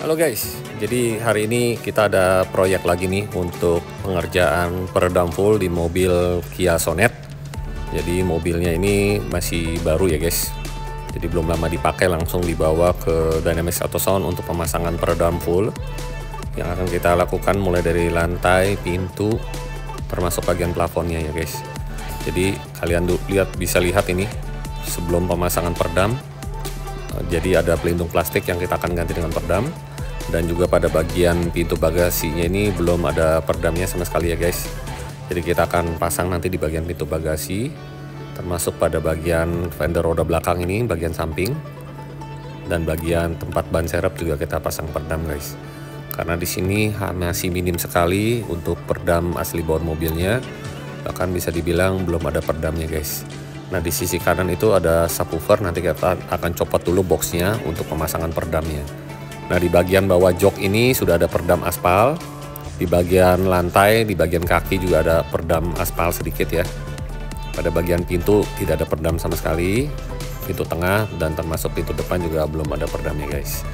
Halo guys, jadi hari ini kita ada proyek lagi nih untuk pengerjaan peredam full di mobil Kia Sonet. Jadi mobilnya ini masih baru ya guys, jadi belum lama dipakai, langsung dibawa ke Dynamics Auto Sound untuk pemasangan peredam full yang akan kita lakukan mulai dari lantai, pintu, termasuk bagian plafonnya ya guys. Jadi kalian bisa lihat ini sebelum pemasangan peredam. Jadi ada pelindung plastik yang kita akan ganti dengan peredam, dan juga pada bagian pintu bagasinya ini belum ada peredamnya sama sekali ya guys. Jadi kita akan pasang nanti di bagian pintu bagasi, termasuk pada bagian fender roda belakang ini, bagian samping, dan bagian tempat ban serep juga kita pasang peredam guys. Karena di sini masih minim sekali untuk peredam asli bawah mobilnya, bahkan bisa dibilang belum ada peredamnya guys. Nah di sisi kanan itu ada subwoofer, nanti kita akan copot dulu boxnya untuk pemasangan peredamnya. Nah di bagian bawah jok ini sudah ada peredam aspal, di bagian lantai, di bagian kaki juga ada peredam aspal sedikit ya. Pada bagian pintu tidak ada peredam sama sekali, pintu tengah dan termasuk pintu depan juga belum ada peredamnya guys.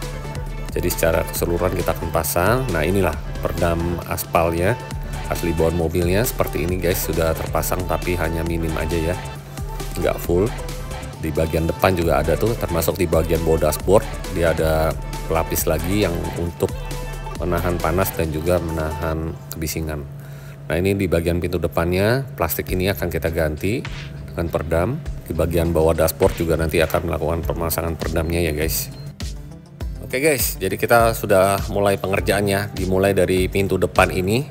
Jadi secara keseluruhan kita akan pasang. Nah inilah peredam aspalnya, asli bawah mobilnya seperti ini guys, sudah terpasang tapi hanya minim aja ya, nggak full. Di bagian depan juga ada tuh, termasuk di bagian bawah dashboard dia ada pelapis lagi yang untuk menahan panas dan juga menahan kebisingan. Nah ini di bagian pintu depannya, plastik ini akan kita ganti dengan peredam. Di bagian bawah dashboard juga nanti akan melakukan pemasangan peredamnya ya guys. Oke guys, jadi kita sudah mulai pengerjaannya. Dimulai dari pintu depan ini,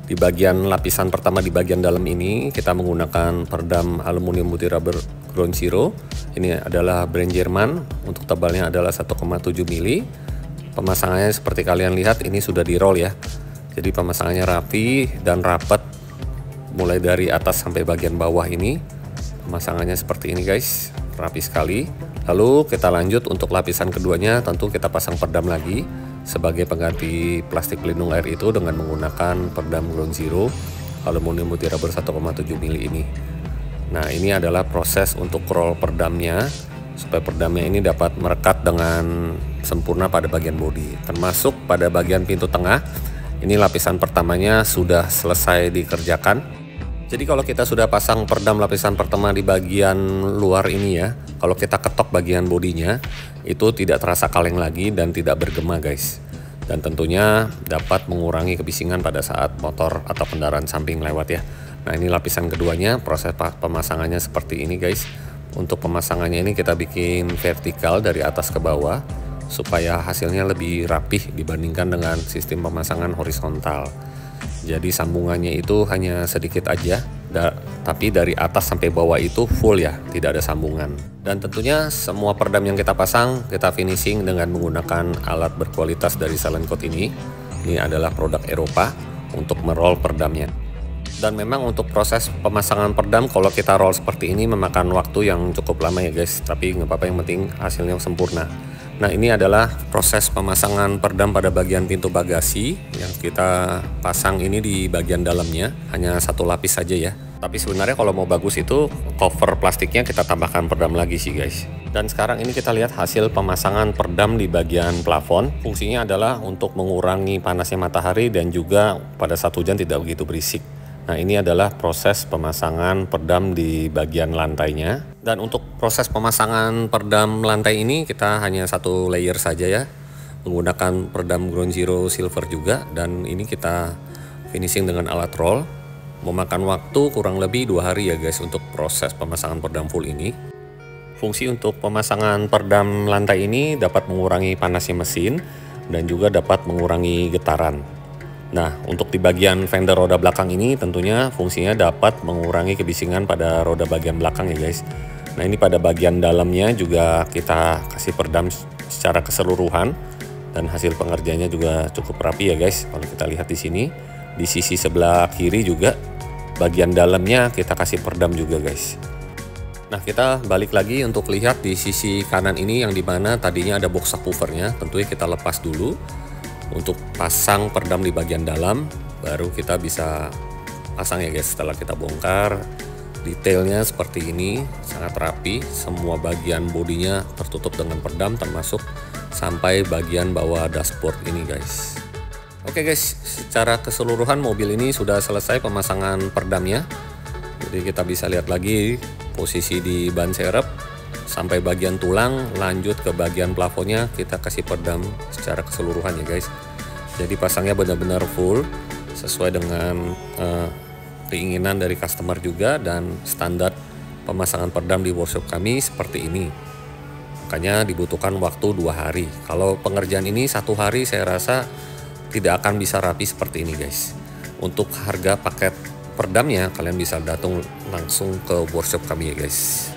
di bagian lapisan pertama di bagian dalam ini kita menggunakan peredam aluminium multi rubber Ground Zero. Ini adalah brand Jerman, untuk tebalnya adalah 1,7 mili. Pemasangannya seperti kalian lihat ini sudah di roll ya. Jadi pemasangannya rapi dan rapat mulai dari atas sampai bagian bawah ini. Pemasangannya seperti ini guys, rapi sekali. Lalu kita lanjut untuk lapisan keduanya, tentu kita pasang peredam lagi sebagai pengganti plastik pelindung air itu dengan menggunakan peredam Ground Zero aluminium multi rubber 1,7 mili ini. Nah ini adalah proses untuk roll peredamnya supaya peredamnya ini dapat merekat dengan sempurna pada bagian bodi, termasuk pada bagian pintu tengah. Ini lapisan pertamanya sudah selesai dikerjakan. Jadi kalau kita sudah pasang peredam lapisan pertama di bagian luar ini ya, kalau kita ketok bagian bodinya itu tidak terasa kaleng lagi dan tidak bergema guys. Dan tentunya dapat mengurangi kebisingan pada saat motor atau kendaraan samping lewat ya. Nah ini lapisan keduanya, proses pemasangannya seperti ini guys. Untuk pemasangannya ini kita bikin vertikal dari atas ke bawah supaya hasilnya lebih rapih dibandingkan dengan sistem pemasangan horizontal. Jadi sambungannya itu hanya sedikit aja, tapi dari atas sampai bawah itu full ya, tidak ada sambungan. Dan tentunya semua peredam yang kita pasang kita finishing dengan menggunakan alat berkualitas dari Silencoat ini. Ini adalah produk Eropa untuk meroll peredamnya. Dan memang untuk proses pemasangan peredam kalau kita roll seperti ini memakan waktu yang cukup lama ya guys, tapi nggak apa-apa, yang penting hasilnya sempurna. Nah ini adalah proses pemasangan peredam pada bagian pintu bagasi yang kita pasang ini di bagian dalamnya, hanya satu lapis saja ya. Tapi sebenarnya kalau mau bagus itu cover plastiknya kita tambahkan peredam lagi sih guys. Dan sekarang ini kita lihat hasil pemasangan peredam di bagian plafon. Fungsinya adalah untuk mengurangi panasnya matahari dan juga pada saat hujan tidak begitu berisik. Nah ini adalah proses pemasangan peredam di bagian lantainya. Dan untuk proses pemasangan peredam lantai ini kita hanya satu layer saja ya, menggunakan peredam Ground Zero Silver juga. Dan ini kita finishing dengan alat roll. Memakan waktu kurang lebih 2 hari ya guys untuk proses pemasangan peredam full ini. Fungsi untuk pemasangan peredam lantai ini dapat mengurangi panasnya mesin dan juga dapat mengurangi getaran. Nah untuk di bagian fender roda belakang ini tentunya fungsinya dapat mengurangi kebisingan pada roda bagian belakang ya guys. Nah ini pada bagian dalamnya juga kita kasih peredam secara keseluruhan dan hasil pengerjaannya juga cukup rapi ya guys. Kalau kita lihat di sini, di sisi sebelah kiri juga bagian dalamnya kita kasih peredam juga guys. Nah kita balik lagi untuk lihat di sisi kanan ini yang dimana tadinya ada box subwoofernya, tentunya kita lepas dulu untuk pasang peredam di bagian dalam, baru kita bisa pasang ya guys. Setelah kita bongkar, detailnya seperti ini, sangat rapi, semua bagian bodinya tertutup dengan peredam termasuk sampai bagian bawah dashboard ini guys. Oke guys, secara keseluruhan mobil ini sudah selesai pemasangan peredamnya. Jadi kita bisa lihat lagi posisi di ban serep sampai bagian tulang, lanjut ke bagian plafonnya kita kasih peredam secara keseluruhan ya guys. Jadi pasangnya benar-benar full sesuai dengan keinginan dari customer juga, dan standar pemasangan peredam di workshop kami seperti ini. Makanya dibutuhkan waktu 2 hari. Kalau pengerjaan ini 1 hari saya rasa tidak akan bisa rapi seperti ini guys. Untuk harga paket peredamnya kalian bisa datang langsung ke workshop kami ya guys.